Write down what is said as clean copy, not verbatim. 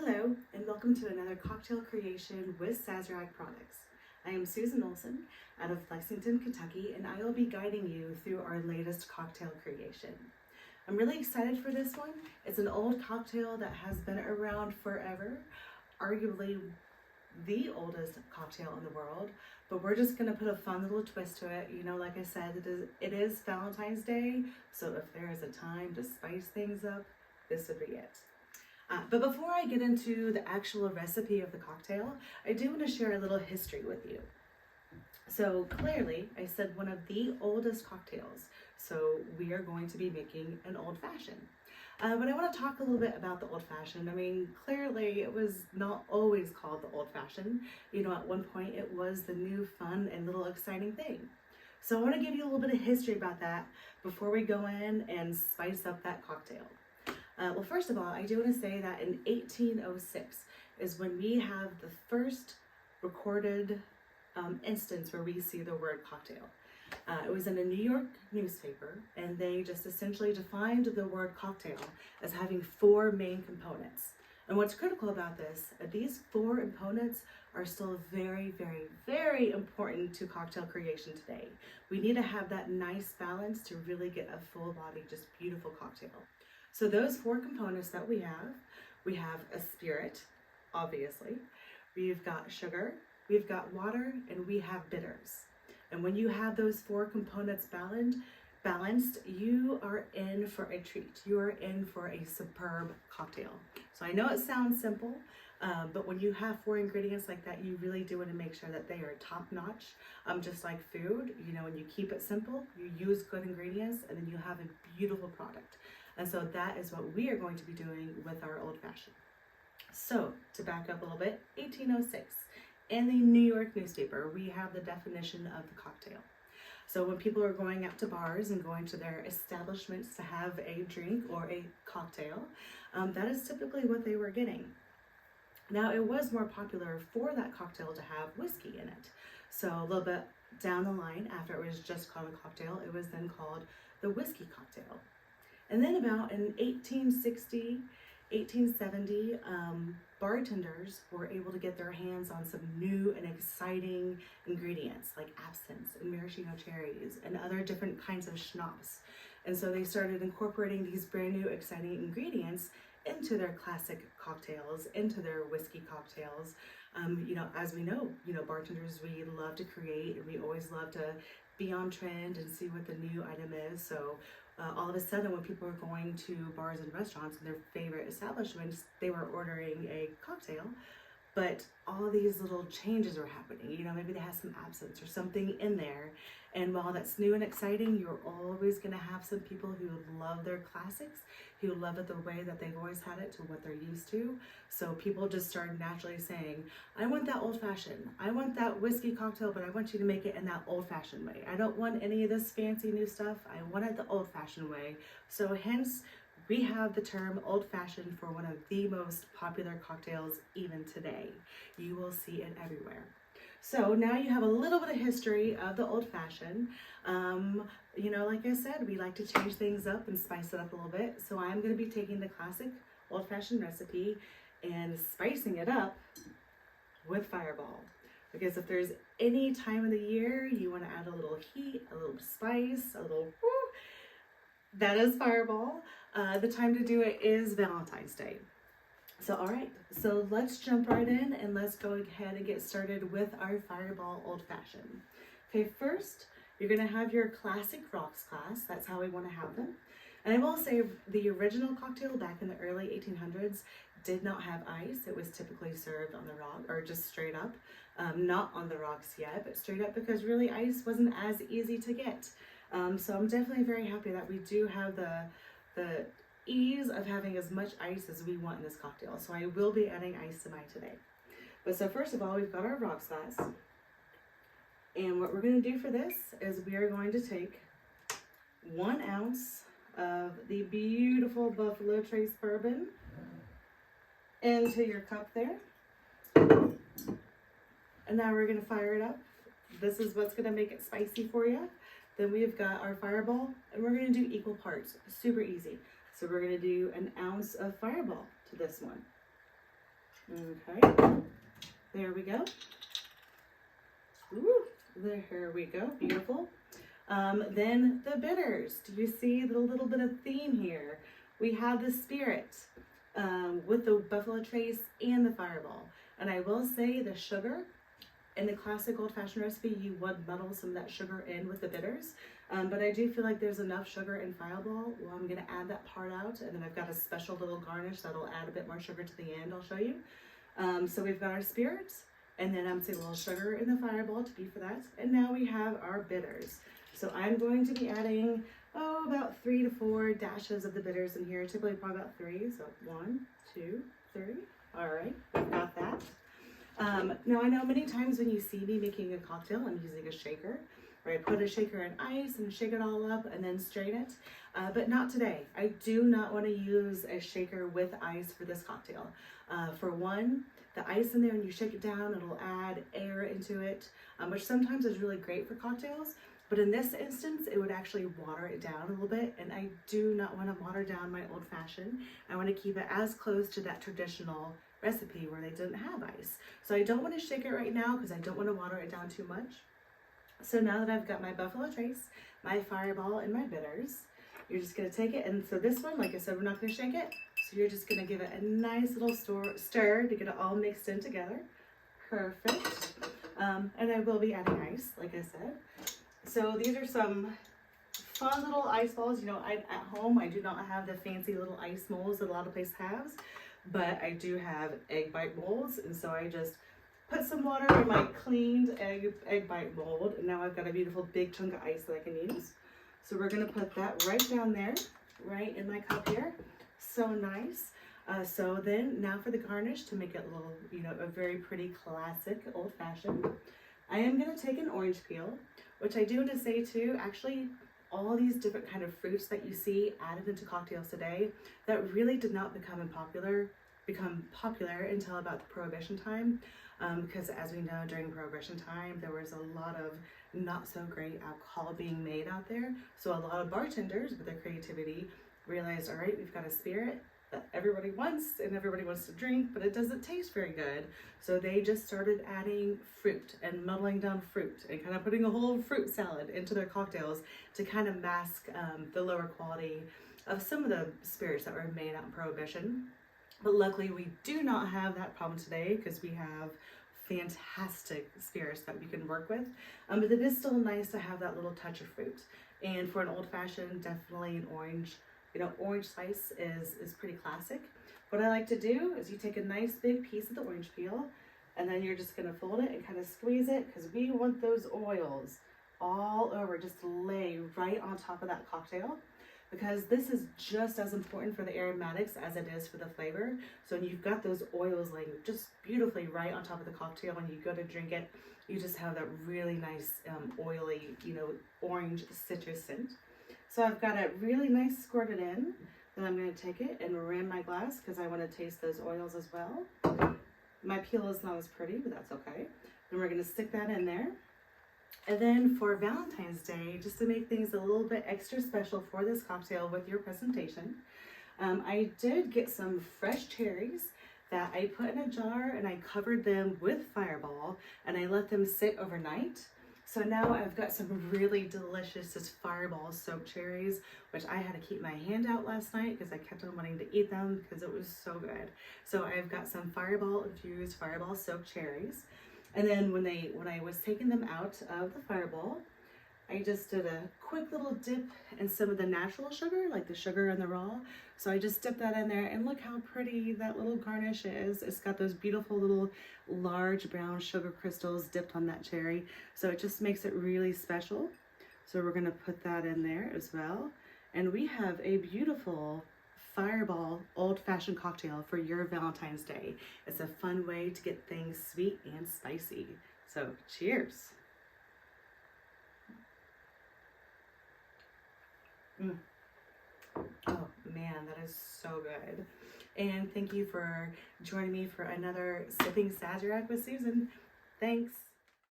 Hello, and welcome to another cocktail creation with Sazerac Products. I am Susan Olson out of Lexington, Kentucky, and I will be guiding you through our latest cocktail creation. I'm really excited for this one. It's an old cocktail that has been around forever, arguably the oldest cocktail in the world, but we're just gonna put a fun little twist to it. You know, like I said, it is Valentine's Day, so if there is a time to spice things up, this would be it. But before I get into the actual recipe of the cocktail, I do want to share a little history with you. So clearly, I said one of the oldest cocktails, so we are going to be making an old fashioned. But I want to talk a little bit about the old fashioned. I mean, clearly it was not always called the old fashioned. You know, at one point it was the new fun and little exciting thing. So I want to give you a little bit of history about that before we go in and spice up that cocktail. Well, first of all, I do want to say that in 1806 is when we have the first recorded instance where we see the word cocktail. It was in a New York newspaper, and they just essentially defined the word cocktail as having four main components. And what's critical about this, these four components are still very, very, very important to cocktail creation today. We need to have that nice balance to really get a full body, just beautiful cocktail. So those four components that we have a spirit, obviously, we've got sugar, we've got water, and we have bitters. And when you have those four components balanced, you are in for a treat. You are in for a superb cocktail. So I know it sounds simple, but when you have four ingredients like that, you really do want to make sure that they are top notch. Just like food, you know, when you keep it simple, you use good ingredients, and then you have a beautiful product. And so that is what we are going to be doing with our old fashioned. So to back up a little bit, 1806, in the New York newspaper, we have the definition of the cocktail. So when people are going out to bars and going to their establishments to have a drink or a cocktail, that is typically what they were getting. Now, it was more popular for that cocktail to have whiskey in it. So a little bit down the line, after it was just called a cocktail, it was then called the whiskey cocktail. And then about in 1860, 1870, bartenders were able to get their hands on some new and exciting ingredients like absinthe and maraschino cherries and other different kinds of schnapps. And so they started incorporating these brand new exciting ingredients into their classic cocktails, into their whiskey cocktails. As we know, bartenders, we love to create, and we always love to be on trend and see what the new item is. So all of a sudden, when people were going to bars and restaurants and their favorite establishments, they were ordering a cocktail, but all these little changes were happening. Maybe they had some absinthe or something in there. And while that's new and exciting, you're always going to have some people who love their classics, who love it the way that they've always had it to what they're used to. So people just started naturally saying, I want that old fashioned. I want that whiskey cocktail, but I want you to make it in that old fashioned way. I don't want any of this fancy new stuff. I want it the old fashioned way. So hence, we have the term old fashioned for one of the most popular cocktails even today. You will see it everywhere. So now you have a little bit of history of the old fashioned. Like I said, we like to change things up and spice it up a little bit. So I'm going to be taking the classic old fashioned recipe and spicing it up with Fireball. Because if there's any time of the year you want to add a little heat, a little spice, a little that is Fireball. The time to do it is Valentine's Day. So, all right, so let's jump right in and let's go ahead and get started with our Fireball Old Fashioned. Okay, first, you're gonna have your classic rocks glass. That's how we wanna have them. And I will say the original cocktail back in the early 1800s did not have ice. It was typically served on the rock or just straight up. Not on the rocks yet, but straight up, because really ice wasn't as easy to get. So I'm definitely very happy that we do have the ease of having as much ice as we want in this cocktail. So I will be adding ice to mine today. But so first of all, we've got our rocks glass. And what we're going to do for this is we are going to take 1 ounce of the beautiful Buffalo Trace bourbon into your cup there. And now we're going to fire it up. This is what's going to make it spicy for you. Then we've got our Fireball, and we're going to do equal parts. Super easy. So we're going to do 1 ounce of Fireball to this one. Okay, there we go. Ooh, there we go, beautiful. Then the bitters. Do you see the little bit of theme here? We have the spirit with the Buffalo Trace and the Fireball. And I will say the sugar, in the classic old-fashioned recipe, you would muddle some of that sugar in with the bitters. But I do feel like there's enough sugar in Fireball. Well, I'm gonna add that part out, and then I've got a special little garnish that'll add a bit more sugar to the end, I'll show you. So we've got our spirits, and then I'm saying a little sugar in the Fireball to be for that. And now we have our bitters. So I'm going to be adding, about 3 to 4 dashes of the bitters in here, typically probably about 3. So 1, 2, 3. All right, I've got that. Now I know many times when you see me making a cocktail, I'm using a shaker, where I put a shaker in ice and shake it all up and then strain it, but not today. I do not want to use a shaker with ice for this cocktail. For one, the ice in there, when you shake it down, it'll add air into it, which sometimes is really great for cocktails. But in this instance, it would actually water it down a little bit, and I do not want to water down my old fashioned. I want to keep it as close to that traditional recipe where they didn't have ice. So I don't want to shake it right now because I don't want to water it down too much. So now that I've got my Buffalo Trace, my Fireball, and my bitters, you're just going to take it. And so this one, like I said, we're not going to shake it. So you're just going to give it a nice little stir to get it all mixed in together. Perfect. And I will be adding ice, like I said. So these are some fun little ice balls. You know, at home, I do not have the fancy little ice molds that a lot of places have, but I do have egg bite molds. And so I just put some water in my cleaned egg bite mold. And now I've got a beautiful big chunk of ice that I can use. So we're going to put that right down there, right in my cup here. So nice. So then now for the garnish to make it a little, you know, a very pretty classic old fashioned. I am going to take an orange peel, which I do want to say too, actually all these different kind of fruits that you see added into cocktails today that really did not become popular until about the Prohibition time. Because as we know, during Prohibition time, there was a lot of not so great alcohol being made out there. So a lot of bartenders with their creativity realized, all right, we've got a spirit that everybody wants and everybody wants to drink, but it doesn't taste very good. So they just started adding fruit and muddling down fruit and kind of putting a whole fruit salad into their cocktails to kind of mask the lower quality of some of the spirits that were made out in Prohibition. But luckily we do not have that problem today because we have fantastic spirits that we can work with. But it is still nice to have that little touch of fruit. And for an old fashioned, definitely an orange. You know, orange slice is pretty classic. What I like to do is you take a nice big piece of the orange peel and then you're just going to fold it and kind of squeeze it because we want those oils all over, just to lay right on top of that cocktail, because this is just as important for the aromatics as it is for the flavor. So when you've got those oils laying just beautifully right on top of the cocktail, when you go to drink it, you just have that really nice oily, you know, orange citrus scent. So I've got it really nice squirted in. Then I'm going to take it and rim my glass because I want to taste those oils as well. My peel is not as pretty, but that's okay. Then we're going to stick that in there. And then for Valentine's Day, just to make things a little bit extra special for this cocktail with your presentation, I did get some fresh cherries that I put in a jar and I covered them with Fireball and I let them sit overnight. So now I've got some really delicious Fireball soaked cherries, which I had to keep my hand out last night because I kept on wanting to eat them because it was so good. So I've got some Fireball infused, Fireball soaked cherries. And then when I was taking them out of the Fireball, I just did a quick little dip in some of the natural sugar, like the sugar in the raw. So I just dipped that in there and look how pretty that little garnish is. It's got those beautiful little large brown sugar crystals dipped on that cherry. So it just makes it really special. So we're gonna put that in there as well. And we have a beautiful Fireball old-fashioned cocktail for your Valentine's Day. It's a fun way to get things sweet and spicy. So cheers. Oh man, that is so good. And thank you for joining me for another Sipping Sazerac with Susan. Thanks.